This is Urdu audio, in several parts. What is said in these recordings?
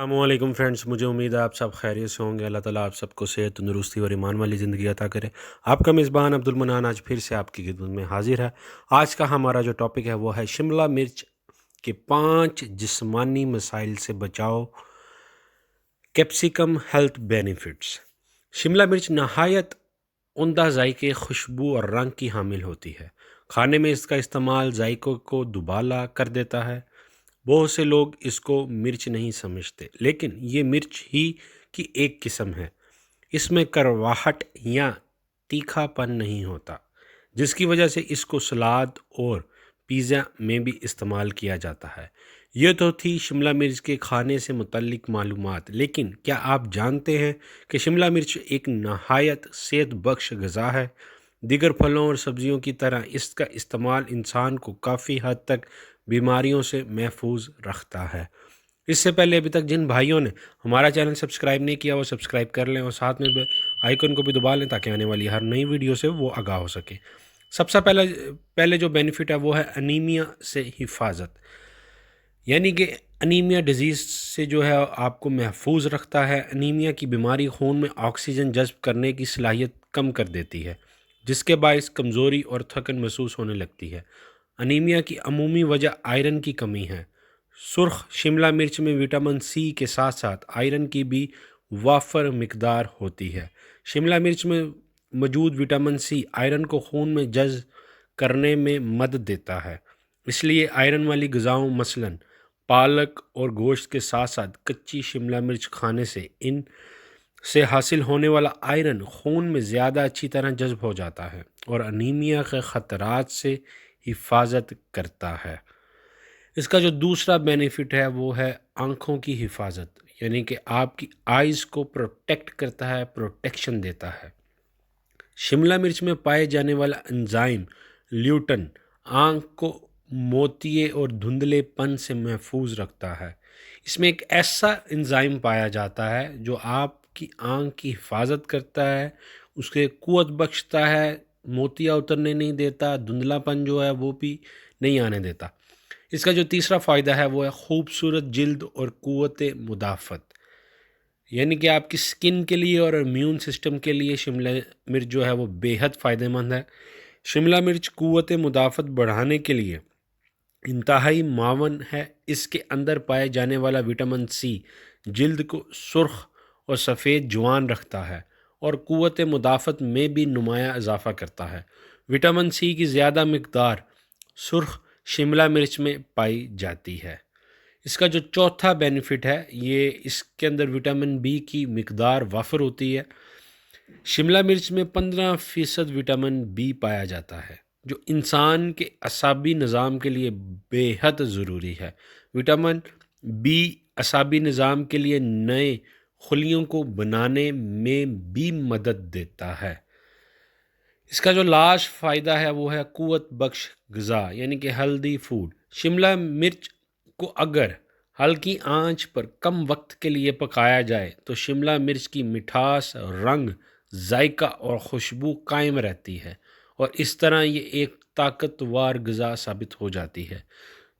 السلام علیکم فرینڈس، مجھے امید ہے آپ سب خیریت سے ہوں گے۔ اللہ تعالیٰ آپ سب کو صحت، تندرستی اور ایمان والی زندگی عطا کرے۔ آپ کا میزبان عبد المنان آج پھر سے آپ کی خدمت میں حاضر ہے۔ آج کا ہمارا جو ٹاپک ہے وہ ہے شملہ مرچ کے 5 جسمانی مسائل سے بچاؤ، کیپسیکم ہیلتھ بینیفٹس۔ شملہ مرچ نہایت عمدہ ذائقے، خوشبو اور رنگ کی حامل ہوتی ہے۔ کھانے میں اس کا استعمال ذائقوں کو دوبالا کر دیتا ہے۔ بہت سے لوگ اس کو مرچ نہیں سمجھتے، لیکن یہ مرچ ہی کی ایک قسم ہے۔ اس میں کرواہٹ یا تیکھا پن نہیں ہوتا، جس کی وجہ سے اس کو سلاد اور پیزا میں بھی استعمال کیا جاتا ہے۔ یہ تو تھی شملہ مرچ کے کھانے سے متعلق معلومات، لیکن کیا آپ جانتے ہیں کہ شملہ مرچ ایک نہایت صحت بخش غذا ہے؟ دیگر پھلوں اور سبزیوں کی طرح اس کا استعمال انسان کو کافی حد تک بیماریوں سے محفوظ رکھتا ہے۔ اس سے پہلے ابھی تک جن بھائیوں نے ہمارا چینل سبسکرائب نہیں کیا وہ سبسکرائب کر لیں اور ساتھ میں آئیکن کو بھی دبا لیں تاکہ آنے والی ہر نئی ویڈیو سے وہ آگاہ ہو سکے۔ سب سے پہلے جو بینیفٹ ہے وہ ہے انیمیا سے حفاظت، یعنی کہ انیمیا ڈیزیز سے جو ہے آپ کو محفوظ رکھتا ہے۔ انیمیا کی بیماری خون میں آکسیجن جذب کرنے کی صلاحیت کم کر دیتی ہے، جس کے باعث کمزوری اور تھکن محسوس ہونے لگتی ہے۔ انیمیا کی عمومی وجہ آئرن کی کمی ہے۔ سرخ شملہ مرچ میں وٹامن سی کے ساتھ ساتھ آئرن کی بھی وافر مقدار ہوتی ہے۔ شملہ مرچ میں موجود وٹامن سی آئرن کو خون میں جذب کرنے میں مدد دیتا ہے۔ اس لیے آئرن والی غذاؤں مثلاً پالک اور گوشت کے ساتھ ساتھ کچی شملہ مرچ کھانے سے ان سے حاصل ہونے والا آئرن خون میں زیادہ اچھی طرح جذب ہو جاتا ہے اور انیمیا کے خطرات سے حفاظت کرتا ہے۔ اس کا جو دوسرا بینیفٹ ہے وہ ہے آنکھوں کی حفاظت، یعنی کہ آپ کی آئیز کو پروٹیکٹ کرتا ہے، پروٹیکشن دیتا ہے۔ شملہ مرچ میں پائے جانے والا انزائم لیوٹن آنکھ کو موتیے اور دھندلے پن سے محفوظ رکھتا ہے۔ اس میں ایک ایسا انزائم پایا جاتا ہے جو آپ کی آنکھ کی حفاظت کرتا ہے، اس کے قوت بخشتا ہے، موتیاں اترنے نہیں دیتا، دھندلا پن جو ہے وہ بھی نہیں آنے دیتا۔ اس کا جو تیسرا فائدہ ہے وہ ہے خوبصورت جلد اور قوت مدافعت، یعنی کہ آپ کی سکن کے لیے اور امیون سسٹم کے لیے شملہ مرچ جو ہے وہ بے حد فائدہ مند ہے۔ شملہ مرچ قوت مدافعت بڑھانے کے لیے انتہائی معاون ہے۔ اس کے اندر پائے جانے والا وٹامن سی جلد کو سرخ اور سفید جوان رکھتا ہے اور قوت مدافعت میں بھی نمایاں اضافہ کرتا ہے۔ وٹامن سی کی زیادہ مقدار سرخ شملہ مرچ میں پائی جاتی ہے۔ اس کا جو چوتھا بینیفٹ ہے یہ اس کے اندر وٹامن بی کی مقدار وافر ہوتی ہے۔ شملہ مرچ میں 15% وٹامن بی پایا جاتا ہے، جو انسان کے اعصابی نظام کے لیے بے حد ضروری ہے۔ وٹامن بی اعصابی نظام کے لیے نئے خلیوں کو بنانے میں بھی مدد دیتا ہے۔ اس کا جو لاسٹ فائدہ ہے وہ ہے قوت بخش غذا، یعنی کہ ہیلدی فوڈ۔ شملہ مرچ کو اگر ہلکی آنچ پر کم وقت کے لیے پکایا جائے تو شملہ مرچ کی مٹھاس، رنگ، ذائقہ اور خوشبو قائم رہتی ہے اور اس طرح یہ ایک طاقتور غذا ثابت ہو جاتی ہے۔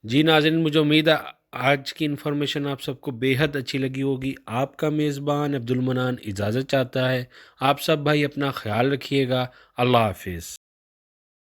جی ناظرین، مجھے امید ہے آج کی انفارمیشن آپ سب کو بے حد اچھی لگی ہوگی۔ آپ کا میزبان عبد المنان اجازت چاہتا ہے۔ آپ سب بھائی اپنا خیال رکھیے گا۔ اللہ حافظ۔